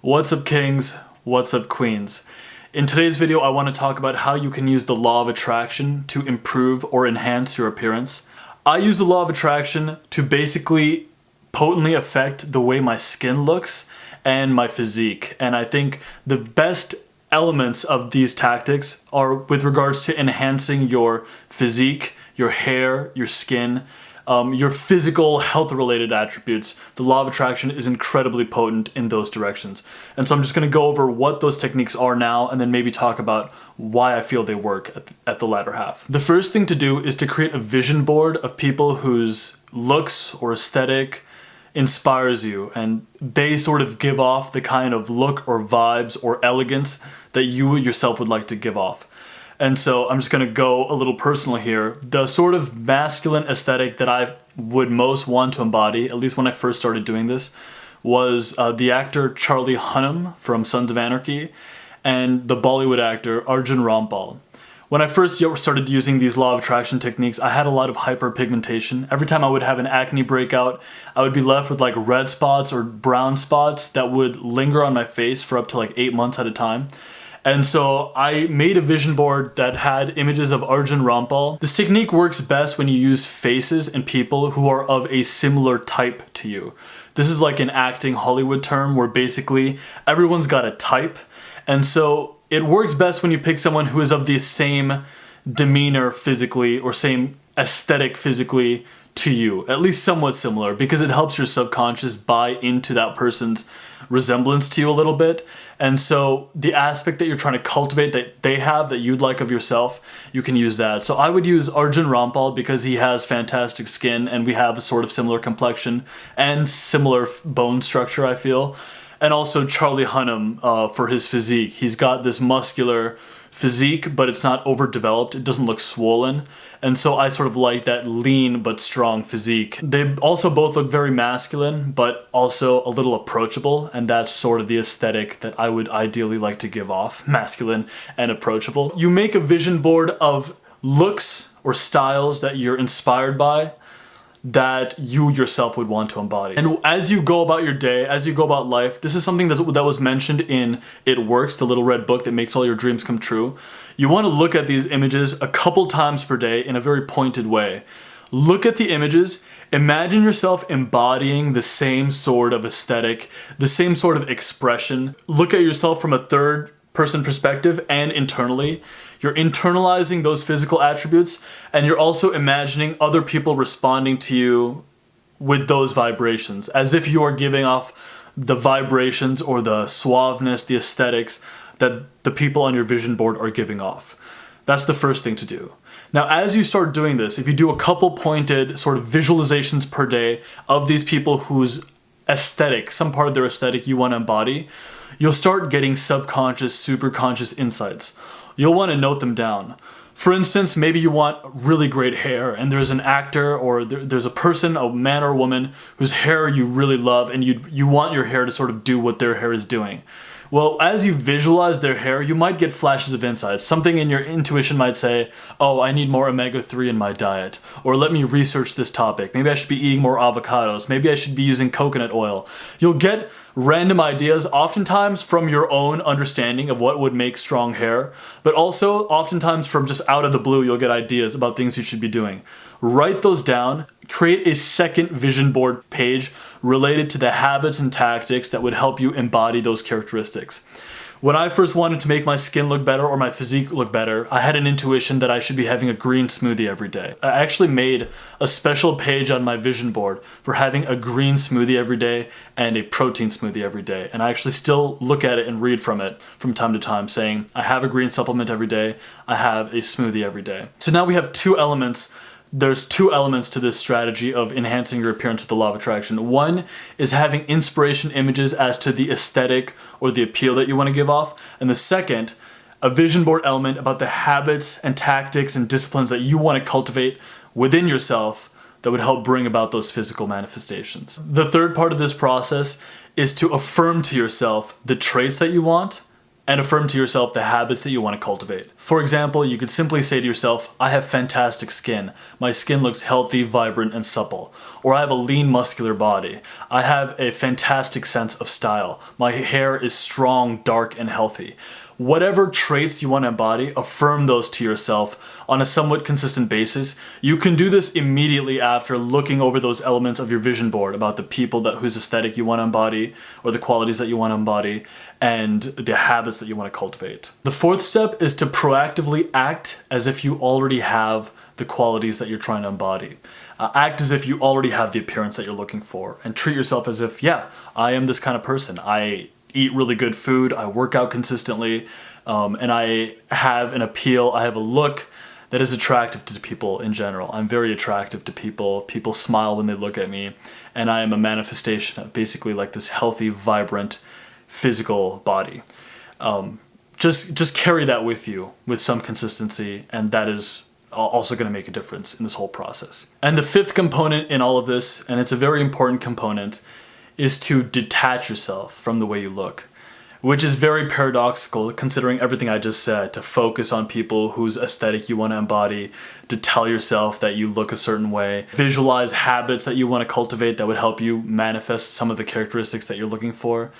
What's up, kings? What's up, queens? In today's video, I want to talk about how you can use the law of attraction to improve or enhance your appearance. I use the law of attraction to basically potently affect the way my skin looks and my physique. And I think the best elements of these tactics are with regards to enhancing your physique, your hair, your skin, your physical health-related attributes. The law of attraction is incredibly potent in those directions. And so I'm just going to go over what those techniques are now and then maybe talk about why I feel they work at the latter half. The first thing to do is to create a vision board of people whose looks or aesthetic inspires you, and they sort of give off the kind of look or vibes or elegance that you yourself would like to give off. And so I'm just going to go a little personal here. The sort of masculine aesthetic that I would most want to embody, at least when I first started doing this, was the actor Charlie Hunnam from Sons of Anarchy and the Bollywood actor Arjun Rampal. When I first started using these law of attraction techniques, I had a lot of hyperpigmentation. Every time I would have an acne breakout, I would be left with like red spots or brown spots that would linger on my face for up to like 8 months at a time. And so I made a vision board that had images of Arjun Rampal. This technique works best when you use faces and people who are of a similar type to you. This is like an acting Hollywood term where basically everyone's got a type. And so it works best when you pick someone who is of the same demeanor physically or same aesthetic physically to you, at least somewhat similar, because it helps your subconscious buy into that person's resemblance to you a little bit. And so the aspect that you're trying to cultivate that they have that you'd like of yourself, you can use that. So I would use Arjun Rampal because he has fantastic skin and we have a sort of similar complexion and similar bone structure, I feel. And also Charlie Hunnam for his physique. He's got this muscular physique, but it's not overdeveloped. It doesn't look swollen. And so I sort of like that lean but strong physique. They also both look very masculine, but also a little approachable. And that's sort of the aesthetic that I would ideally like to give off. Masculine and approachable. You make a vision board of looks or styles that you're inspired by, that you yourself would want to embody. And as you go about your day, as you go about life, this is something that was mentioned in It Works, the little red book that makes all your dreams come true. You want to look at these images a couple times per day in a very pointed way. Look at the images, imagine yourself embodying the same sort of aesthetic, the same sort of expression. Look at yourself from a third person perspective and internally. You're internalizing those physical attributes and you're also imagining other people responding to you with those vibrations as if you are giving off the vibrations or the suaveness, the aesthetics that the people on your vision board are giving off. That's the first thing to do. Now, as you start doing this, if you do a couple pointed sort of visualizations per day of these people whose aesthetic, some part of their aesthetic you want to embody, you'll start getting subconscious, superconscious insights. You'll want to note them down. For instance, maybe you want really great hair and there's an actor or there's a person, a man or a woman whose hair you really love and you want your hair to sort of do what their hair is doing. Well, as you visualize their hair, you might get flashes of insights. Something in your intuition might say, oh, I need more omega-3 in my diet. Or let me research this topic. Maybe I should be eating more avocados. Maybe I should be using coconut oil. You'll get random ideas, oftentimes from your own understanding of what would make strong hair, but also oftentimes from just out of the blue, you'll get ideas about things you should be doing. Write those down. Create a second vision board page related to the habits and tactics that would help you embody those characteristics. When I first wanted to make my skin look better or my physique look better, I had an intuition that I should be having a green smoothie every day. I actually made a special page on my vision board for having a green smoothie every day and a protein smoothie every day. And I actually still look at it and read from it from time to time saying, I have a green supplement every day, I have a smoothie every day. So now we have two elements. There's two elements to this strategy of enhancing your appearance with the law of attraction. One is having inspiration images as to the aesthetic or the appeal that you want to give off. And the second, a vision board element about the habits and tactics and disciplines that you want to cultivate within yourself that would help bring about those physical manifestations. The third part of this process is to affirm to yourself the traits that you want and affirm to yourself the habits that you want to cultivate. For example, you could simply say to yourself, I have fantastic skin. My skin looks healthy, vibrant, and supple. Or I have a lean, muscular body. I have a fantastic sense of style. My hair is strong, dark, and healthy. Whatever traits you want to embody, affirm those to yourself on a somewhat consistent basis. You can do this immediately after looking over those elements of your vision board about the people whose aesthetic you want to embody, or the qualities that you want to embody, and the habits that you want to cultivate. The fourth step is to proactively act as if you already have the qualities that you're trying to embody. Act as if you already have the appearance that you're looking for, and treat yourself as if, yeah, I am this kind of person. I eat really good food, I work out consistently, and I have an appeal, I have a look that is attractive to people in general. I'm very attractive to people. People smile when they look at me, and I am a manifestation of basically like this healthy, vibrant, physical body. Just carry that with you with some consistency, and that is also going to make a difference in this whole process. And the fifth component in all of this, and it's a very important component, is to detach yourself from the way you look, which is very paradoxical considering everything I just said, to focus on people whose aesthetic you want to embody, to tell yourself that you look a certain way, visualize habits that you want to cultivate that would help you manifest some of the characteristics that you're looking for.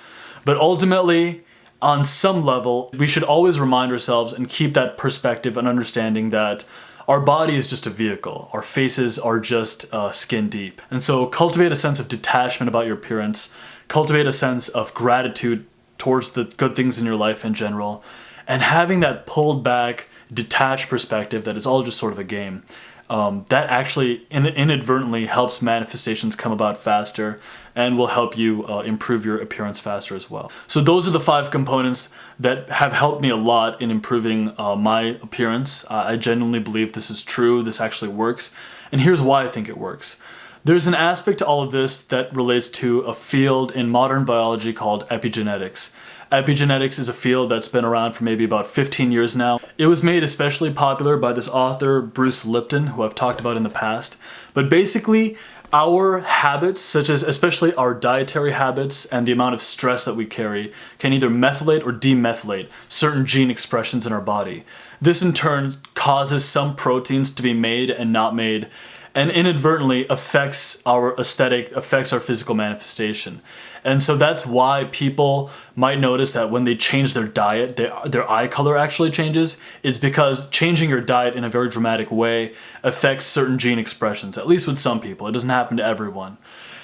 But ultimately, on some level, we should always remind ourselves and keep that perspective and understanding that our body is just a vehicle. Our faces are just skin deep. And so cultivate a sense of detachment about your appearance. Cultivate a sense of gratitude towards the good things in your life in general. And having that pulled back, detached perspective that it's all just sort of a game. That actually inadvertently helps manifestations come about faster and will help you improve your appearance faster as well. So those are the 5 components that have helped me a lot in improving my appearance. I genuinely believe this is true, this actually works, and here's why I think it works. There's an aspect to all of this that relates to a field in modern biology called epigenetics. Epigenetics is a field that's been around for maybe about 15 years now. It was made especially popular by this author, Bruce Lipton, who I've talked about in the past. But basically, our habits, such as especially our dietary habits and the amount of stress that we carry, can either methylate or demethylate certain gene expressions in our body. This in turn causes some proteins to be made and not made, and inadvertently affects our aesthetic, affects our physical manifestation. And so that's why people might notice that when they change their diet, their eye color actually changes. It's because changing your diet in a very dramatic way affects certain gene expressions, at least with some people. It doesn't happen to everyone.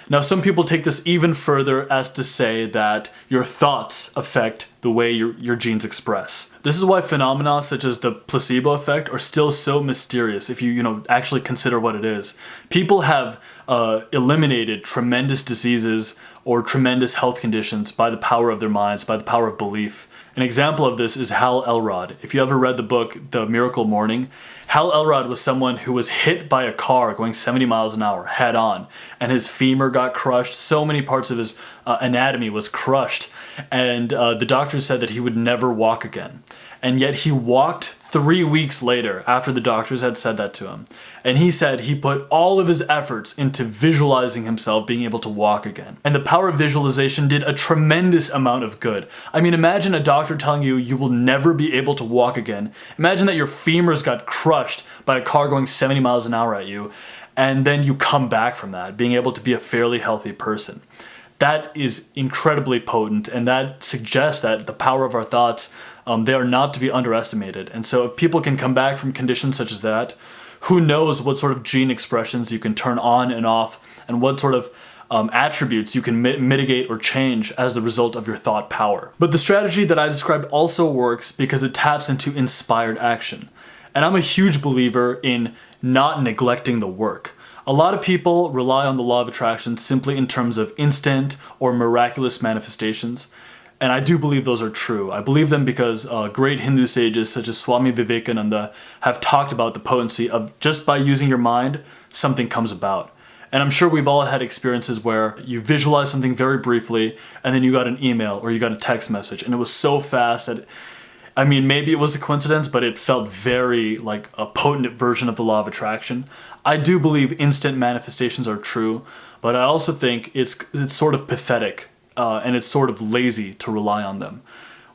Now, some people take this even further as to say that your thoughts affect the way your genes express. This is why phenomena such as the placebo effect are still so mysterious if you actually consider what it is. People have eliminated tremendous diseases or tremendous health conditions by the power of their minds, by the power of belief. An example of this is Hal Elrod. If you ever read the book, The Miracle Morning, Hal Elrod was someone who was hit by a car going 70 miles an hour head on, and his femur got crushed. So many parts of his anatomy was crushed, and the doctors said that he would never walk again. And yet he walked 3 weeks later after the doctors had said that to him. And he said he put all of his efforts into visualizing himself being able to walk again. And the power of visualization did a tremendous amount of good. I mean, imagine a doctor telling you you will never be able to walk again. Imagine that your femurs got crushed by a car going 70 miles an hour at you, and then you come back from that, being able to be a fairly healthy person. That is incredibly potent, and that suggests that the power of our thoughts, they are not to be underestimated. And so if people can come back from conditions such as that, who knows what sort of gene expressions you can turn on and off, and what sort of attributes you can mitigate or change as the result of your thought power. But the strategy that I described also works because it taps into inspired action. And I'm a huge believer in not neglecting the work. A lot of people rely on the law of attraction simply in terms of instant or miraculous manifestations, and I do believe those are true. I believe them because great Hindu sages such as Swami Vivekananda have talked about the potency of just by using your mind, something comes about. And I'm sure we've all had experiences where you visualize something very briefly, and then you got an email or you got a text message, and it was so fast that maybe it was a coincidence, but it felt very like a potent version of the law of attraction. I do believe instant manifestations are true, but I also think it's sort of pathetic and it's sort of lazy to rely on them.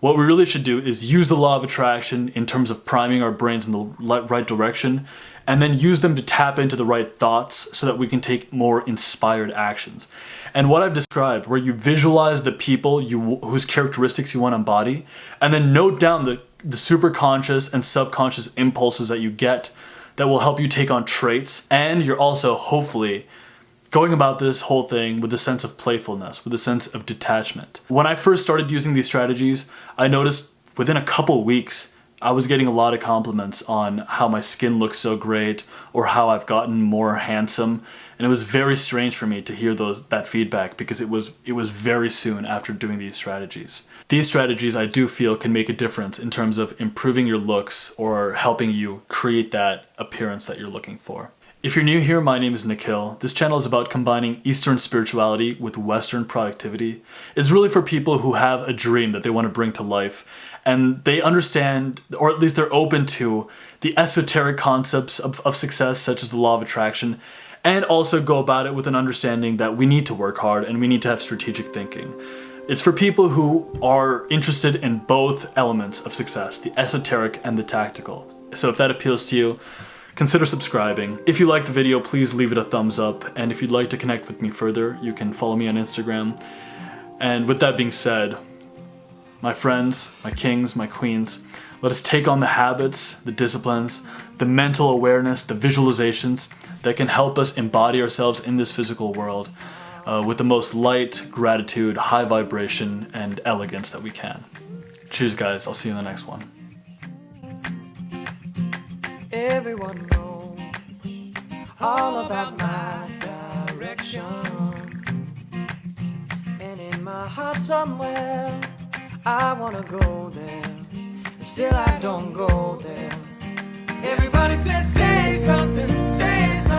What we really should do is use the law of attraction in terms of priming our brains in the right direction, and then use them to tap into the right thoughts so that we can take more inspired actions. And what I've described, where you visualize the people whose characteristics you want to embody, and then note down the superconscious and subconscious impulses that you get that will help you take on traits, and you're also hopefully going about this whole thing with a sense of playfulness, with a sense of detachment. When I first started using these strategies, I noticed within a couple weeks, I was getting a lot of compliments on how my skin looks so great or how I've gotten more handsome. And it was very strange for me to hear that feedback because it was very soon after doing these strategies. These strategies I do feel can make a difference in terms of improving your looks or helping you create that appearance that you're looking for. If you're new here, my name is Nikhil. This channel is about combining Eastern spirituality with Western productivity. It's really for people who have a dream that they want to bring to life, and they understand, or at least they're open to, the esoteric concepts of success, such as the law of attraction, and also go about it with an understanding that we need to work hard and we need to have strategic thinking. It's for people who are interested in both elements of success, the esoteric and the tactical. So if that appeals to you, consider subscribing. If you liked the video, please leave it a thumbs up. And if you'd like to connect with me further, you can follow me on Instagram. And with that being said, my friends, my kings, my queens, let us take on the habits, the disciplines, the mental awareness, the visualizations that can help us embody ourselves in this physical world with the most light, gratitude, high vibration, and elegance that we can. Cheers, guys. I'll see you in the next one. Everyone knows all about my direction, and in my heart somewhere I wanna go there, and still I don't go there. Everybody says say something, say something.